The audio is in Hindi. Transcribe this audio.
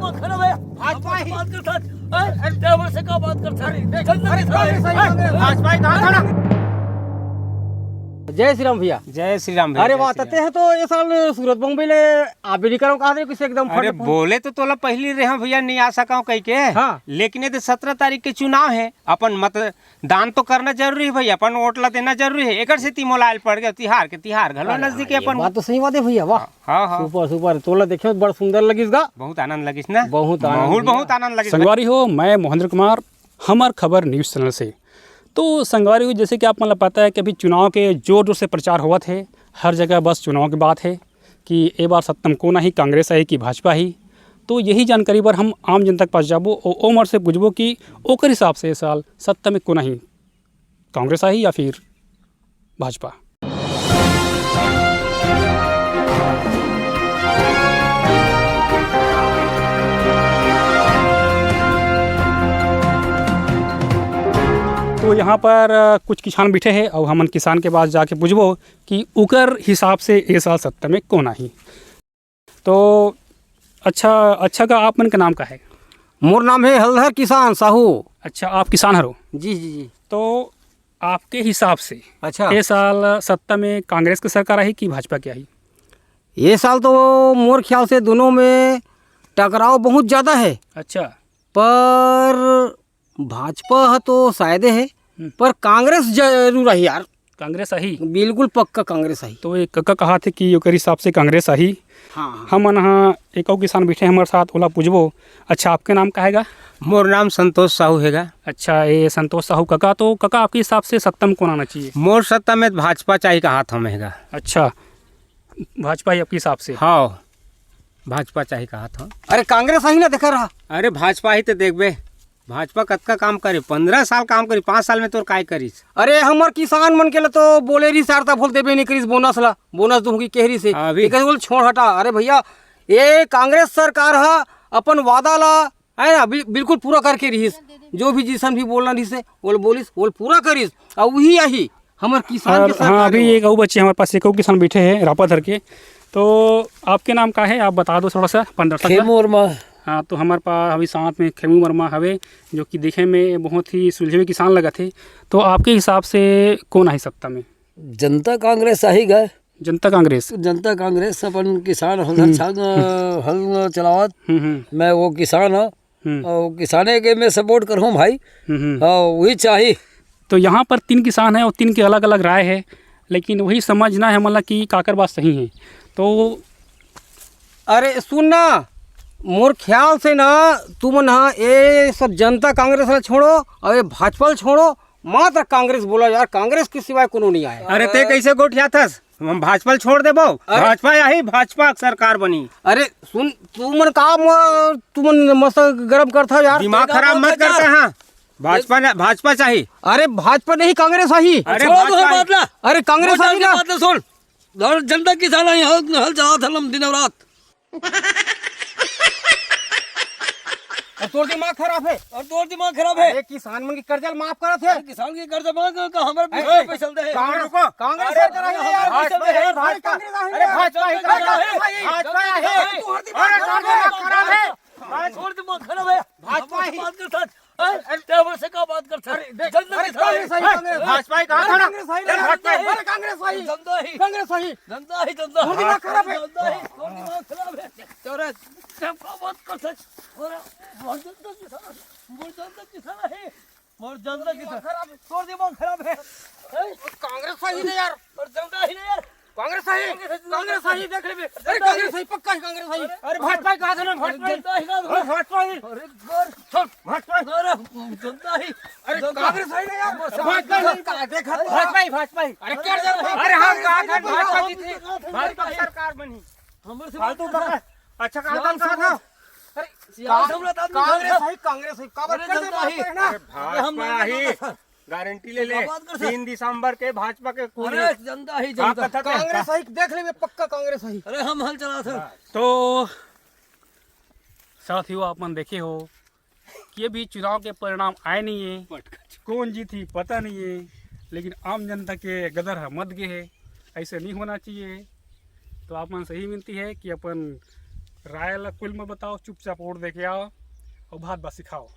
दिमाग खराब है। भाजपा ही बात करता है, ड्राइवर से क्या बात करता है? भाजपा ही कहा था ना। जय श्री राम भैया। जय श्री राम भैया। अरे बात आते हैं तो ये साल सूरत बम्बई ले आप भी नहीं करो कहा थे किसी एकदम अरे बोले तो तोला पहली रहे भैया नहीं आ सका कह के। हाँ। लेकिन ये तो 17 तारीख के चुनाव है, अपन मतदान तो करना जरूरी है भैया, अपन वोट ला देना जरूरी है। एक से तिमोलायल पड़ गया तिहार के तिहार घलो नजदीक अपन। बात तो सही बात है भैया। वाह हाँ हाँ सुपर सुपर। तोला देखियो बड़ा सुंदर लगिस गा। बहुत आनंद लगिस ना। बहुत आनंद बहुत आनंद लगिस। संगवारी हो, मैं महेंद्र कुमार, हमार खबर न्यूज़ चैनल से। तो संगवारी हो, जैसे कि आप मतलब पता है कि अभी चुनाव के जोर जोर से प्रचार हुआ थे, हर जगह बस चुनाव की बात है कि ए बार सत्तम को ना ही कांग्रेस आई कि भाजपा ही। तो यही जानकारी पर हम आम जनता के पास जाबो और उमर से पूछबो कि ओकर हिसाब से इस साल सत्तम को नहीं कांग्रेस आई या फिर भाजपा। तो यहाँ पर कुछ किसान बैठे हैं और हमन किसान के पास जाके पूछबो कि उकर हिसाब से ये साल सत्ता में कौन आई। तो अच्छा का आप मन का नाम का है? मोर नाम है हल्दर किसान साहू। अच्छा, आप किसान हरो? जी जी जी। तो आपके हिसाब से अच्छा ये साल सत्ता में कांग्रेस की सरकार आई कि भाजपा की आई? ये साल तो मोर ख्याल से दोनों में टकराव बहुत ज़्यादा है। अच्छा, पर भाजपा तो शायद है, पर कांग्रेस जरूर आई यार। कांग्रेस आई? बिल्कुल पक्का कांग्रेस आई। तो एक कक्का कहा थे कि ओकर हिसाब से कांग्रेस आई। हाँ हम यहाँ एक और किसान बैठे हमारे साथ, ओला पूछबो। अच्छा, आपके नाम का हैगा? मोर नाम संतोष साहू हैगा। अच्छा, ये संतोष साहू कका। तो कका आपके हिसाब से सत्तम कौन आना चाहिए? मोर सत्ता में भाजपा चाहिए का हाथ में हैगा। अच्छा, भाजपा ही आपके हिसाब से? हाँ भाजपा चाहिए का हाथ। अरे कांग्रेस आई ना देखा रहा। अरे भाजपा ही तो देखबे, भाजपा कतका काम करे, 15 साल काम करी, 5 साल में तोर काय करीस। अरे हमर किसान मन के ला तो बोले रही सारता बोल देबे नहीं करीस बोनस ला, बोनस दूंगी कहरी से अभी बोल छोड़ हटा। अरे भैया ये कांग्रेस सरकार है अपन वादा ला है ना बिल्कुल पूरा करके रहीस। जो भी जिसन भी बोलना रही से बोल बोलिस बोल पूरा करीस और वही आई हमर किसान के सरकार। हाँ, अभी एक और बच्चे हमारे पास, एक और किसान बैठे हैं रापा धर के। तो आपके नाम का है, आप बता दो थोड़ा सा। 15 हाँ, तो हमारे पास अभी साथ में खेमू वर्मा हवे, जो कि देखे में बहुत ही सुलझे हुए किसान लगा थे। तो आपके हिसाब से कौन आई सत्ता में? जनता कांग्रेस आई गए। जनता कांग्रेस? जनता कांग्रेस अपन किसान हल चलावत। मैं वो किसान हूँ और किसाने के मैं सपोर्ट करूँ भाई। वही चाहिए। तो यहाँ पर 3 किसान हैं और 3 की अलग अलग राय है, लेकिन वही समझना है मतलब कि काकर बात सही है। तो अरे सुनना, मोर ख्याल से ना तुम ना ये सब जनता कांग्रेस ला छोड़ो और ये भाजपा छोड़ो, मात्र कांग्रेस बोला यार। कांग्रेस के सिवाय कोनो नहीं आया। अरे ते कैसे गोठिया थस, हम भाजपा छोड़ देबो। भाजपा यही भाजपा सरकार बनी। अरे सुन, तुमन मस्त गरम करता यार, दिमाग खराब मत करते हैं। भाजपा चाहिए। अरे भाजपा नहीं कांग्रेस आई। अरे अरे कांग्रेस आई ना। सुन, जनता किसान हल चलावत हलम दिन रात। तोर दिमाग खराब है। और तोर दिमाग खराब है। अरे किसान मन की कर्जा माफ करत है। किसान के कर्जा माफ का हमारे पैसा दे है। कांग्रेस सरकार आई है यार। भाजपा है, भाजपा। अरे भाजपा ही भाजपा है। छोड़ दिमाग खराब है। भाजपा ही बात करता है, ड्राइवर से क्या बात करता है? भाजपा ही कहा था ना। दिमाग खराब है। बात करता है जनता किसान तोर दिमाग खराब है। कांग्रेस सही नहीं यार। और जनता ही नहीं यार। कांग्रेस सही देख ले। अरे कांग्रेस सही पक्का है। कांग्रेस सही। अरे भाजपा कहा था ना। जनता ही ना। भाजपा ही। अरे भाजपा जनता ही। अरे कांग्रेस सही नहीं यार। भाजपा देखा भाजपा ही। अरे क्या अरे हाँ भाजपा जीती, भाजपा सरकार बनी। हमर से फालतू बका। अच्छा कहा था। कांग्रेस सही काबर कर दे ना। भाजपा ही गारंटी ले 3 दिसंबर के भाजपा के अरे जनता ही जनता। कांग्रेस सही देख ले पक्का कांग्रेस सही। अरे हम हल चला था। तो साथियों, आप मन देखे हो कि ये भी चुनाव के परिणाम आए नहीं है, कौन जीती पता नहीं है, लेकिन आम जनता के गदर है मत गे है। ऐसे नहीं होना चाहिए। तो आप मन सही विनती है कि अपन राय ला कुल में बताओ, चुपचाप वोट दे के आओ और भात बस सिखाओ।